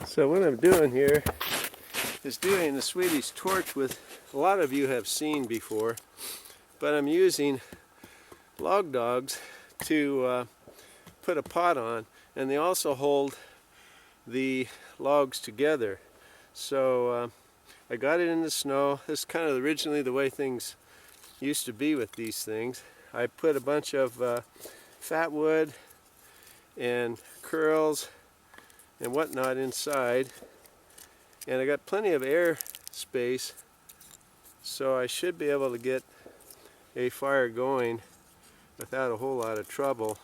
So what I'm doing here is doing the Swedish torch, with a lot of you have seen before, but I'm using LogDogs to put a pot on, and they also hold the logs together. So I got it in the snow. This is kind of originally the way things used to be with these things. I put a bunch of fat wood and curls and whatnot inside, and I got plenty of air space, so I should be able to get a fire going without a whole lot of trouble.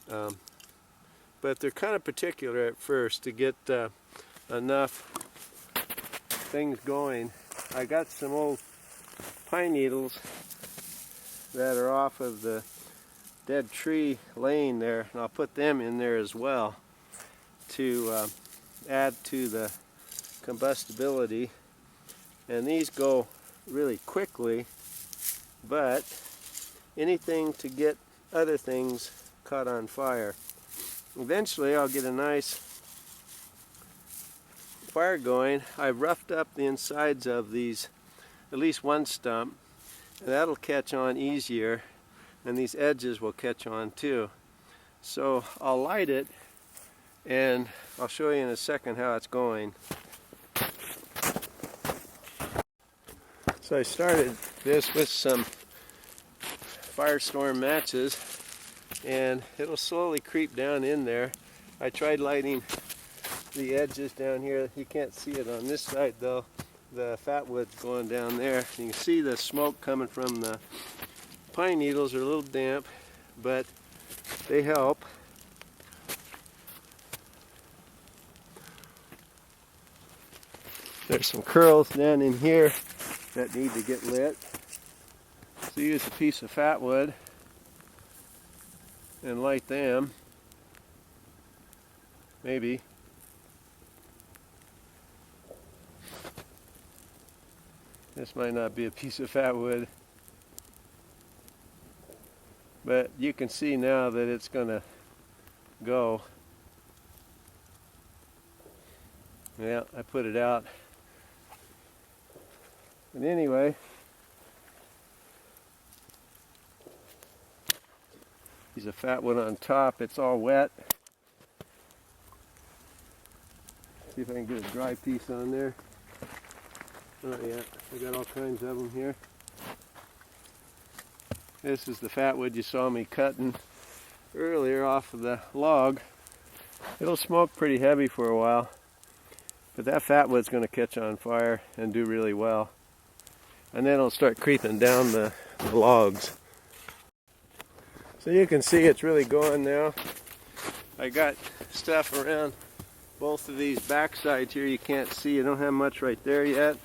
But they're kind of particular at first to get enough things going. I got some old pine needles that are off of the dead tree laying there, and I'll put them in there as well to add to the combustibility. And these go really quickly, but anything to get other things caught on fire. Eventually I'll get a nice fire going. I've roughed up the insides of these, at least one stump, and that'll catch on easier, and these edges will catch on too. So I'll light it, and I'll show you in a second how it's going. So I started this with some Firestorm matches, and it'll slowly creep down in there. I tried lighting the edges down here. You can't see it on this side though. The fat wood's going down there. You can see the smoke coming from the pine needles are a little damp, but they help. There's some curls down in here that need to get lit. So use a piece of fat wood and light them. Maybe. This might not be a piece of fat wood, but you can see now that it's gonna go. Yeah, I put it out. But anyway, there's a fat one on top. It's all wet. See if I can get a dry piece on there. Not yet. I got all kinds of them here. This is the fat wood you saw me cutting earlier off of the log. It'll smoke pretty heavy for a while, but that fat wood's going to catch on fire and do really well. And then it'll start creeping down the logs. So you can see it's really going now. I got stuff around both of these back sides here you can't see. I don't have much right there yet,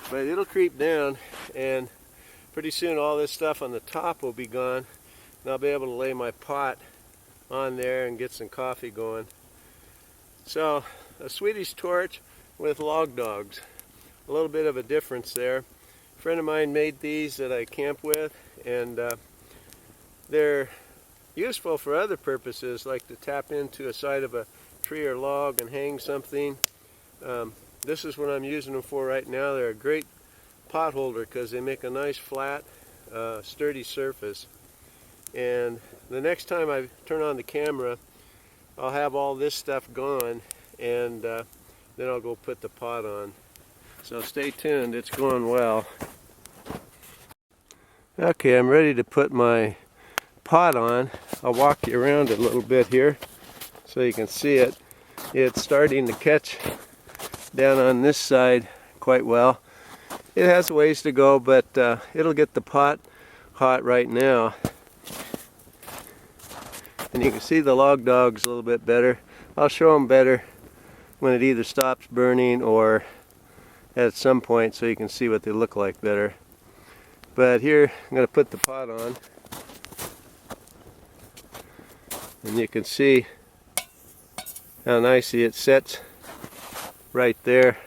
but it'll creep down, and pretty soon all this stuff on the top will be gone, and I'll be able to lay my pot on there and get some coffee going. So a Swedish torch with LogDogs. A little bit of a difference there. A friend of mine made these that I camp with, and they're useful for other purposes, like to tap into a side of a tree or log and hang something. This is what I'm using them for right now. They're a great pot holder because they make a nice flat, sturdy surface. And the next time I turn on the camera, I'll have all this stuff gone, and then I'll go put the pot on. So stay tuned, it's going well. Okay, I'm ready to put my pot on. I'll walk you around it a little bit here so you can see it. It's starting to catch down on this side quite well. It has a ways to go, but it'll get the pot hot right now. And you can see the LogDogs a little bit better. I'll show them better when it either stops burning or at some point, so you can see what they look like better. But here I'm going to put the pot on, and you can see how nicely it sets right there.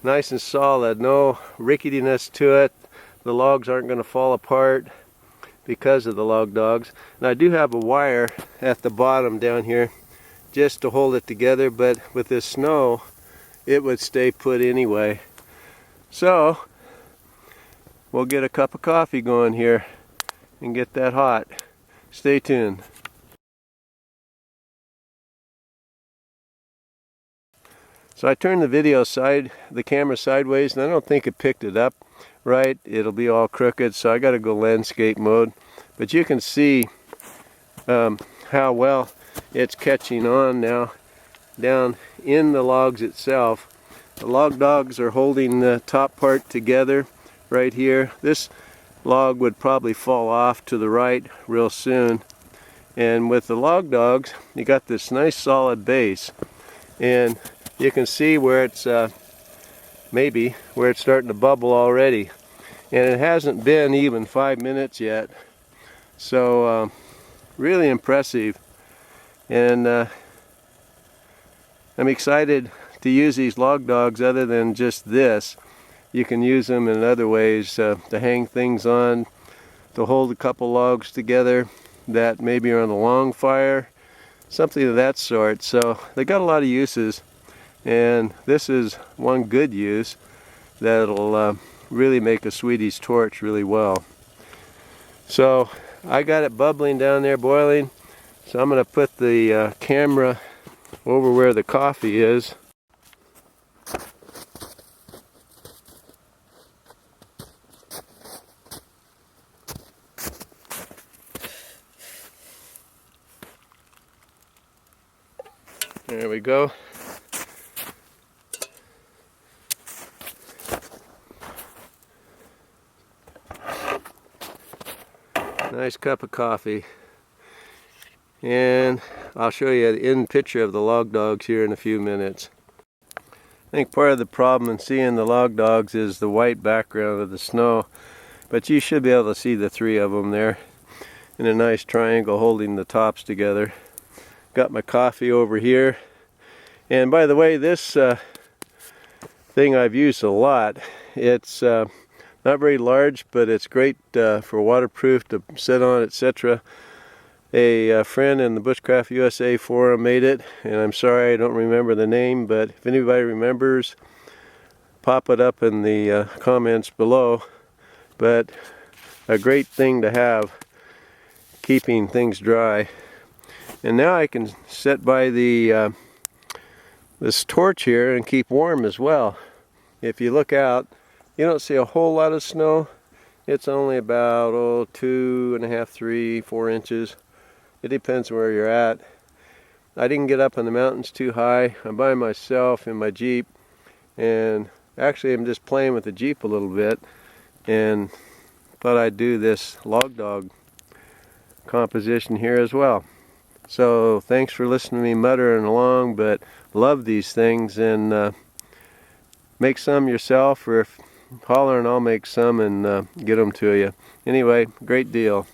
Nice and solid, no ricketiness to it. The logs aren't going to fall apart because of the LogDogs. And I do have a wire at the bottom down here just to hold it together, but with this snow it would stay put anyway. So we'll get a cup of coffee going here and get that hot. Stay tuned. So I turned the camera sideways, and I don't think it picked it up right. It'll be all crooked, so I got to go landscape mode. But you can see how well it's catching on now down in the logs itself. The log dogs are holding the top part together right here. This log would probably fall off to the right real soon. And with the log dogs, you got this nice solid base. And you can see where it's maybe where it's starting to bubble already. And it hasn't been even 5 minutes yet. So really impressive. And I'm excited to use these log dogs other than just this. You can use them in other ways to hang things on, to hold a couple logs together that maybe are on a long fire, something of that sort. So they got a lot of uses, and this is one good use that'll really make a Swedish torch really well. So I got it bubbling down there, boiling. So I'm going to put the camera over where the coffee is. There we go. Nice cup of coffee. And I'll show you an in picture of the log dogs here in a few minutes. I think part of the problem in seeing the log dogs is the white background of the snow, but you should be able to see the three of them there in a nice triangle holding the tops together. Got my coffee over here. And by the way, this thing I've used a lot. It's not very large, but it's great for waterproof to sit on, etc. A friend in the Bushcraft USA forum made it, and I'm sorry I don't remember the name, but if anybody remembers, pop it up in the comments below. But a great thing to have, keeping things dry. And now I can sit by the this torch here and keep warm as well. If you look out, you don't see a whole lot of snow. It's only about 2.5, 3, 4 inches. It depends where you're at. I didn't get up on the mountains too high. I'm by myself in my Jeep, and actually I'm just playing with the Jeep a little bit, and thought I'd do this log dog composition here as well. So thanks for listening to me muttering along, but love these things, and make some yourself, or holler and I'll make some and get them to you. Anyway, great deal.